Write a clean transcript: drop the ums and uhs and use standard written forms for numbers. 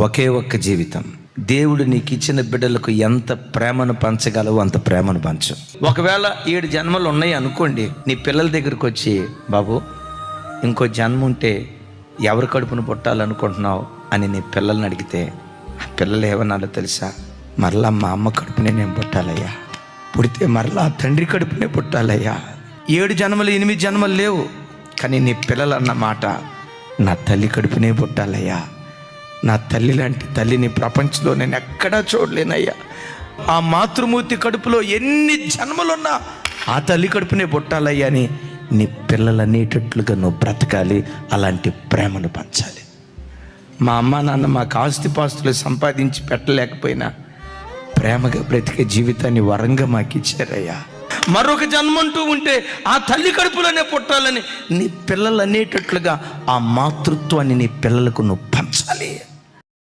ఒకే ఒక్క జీవితం. దేవుడు నీకు ఇచ్చిన బిడ్డలకు ఎంత ప్రేమను పంచగలవో అంత ప్రేమను పంచు. ఒకవేళ 7 జన్మలు ఉన్నాయి అనుకోండి, నీ పిల్లల దగ్గరికి వచ్చి, బాబు ఇంకో జన్మ ఉంటే ఎవరి కడుపును పుట్టాలనుకుంటున్నావు అని నీ పిల్లల్ని అడిగితే, ఆ పిల్లలు ఏమన్నారో తెలుసా? మరలా మా అమ్మ కడుపునే నేను పుట్టాలయ్యా, పుడితే మరలా తండ్రి కడుపునే పుట్టాలయ్యా. 7 జన్మలు 8 జన్మలు లేవు, కానీ నీ పిల్లలు అన్న మాట, నా తల్లి కడుపునే పుట్టాలయ్యా, నా తల్లి లాంటి తల్లిని ప్రపంచంలో నేను ఎక్కడా చూడలేనయ్యా. ఆ మాతృమూర్తి కడుపులో ఎన్ని జన్మలున్నా ఆ తల్లి కడుపునే పుట్టాలయ్యా అని నీ పిల్లలు అనేటట్లుగా నువ్వు బ్రతకాలి. అలాంటి ప్రేమను పంచాలి. మా అమ్మ నాన్న మాకు ఆస్తిపాస్తులు సంపాదించి పెట్టలేకపోయినా ప్రేమగా బ్రతికే జీవితాన్ని వరంగా మాకు ఇచ్చారయ్యా. మరొక జన్మంటూ ఉంటే ఆ తల్లి కడుపులోనే పుట్టాలని నీ పిల్లలు అనేటట్లుగా ఆ మాతృత్వాన్ని నీ పిల్లలకు నువ్వు పంచాలి.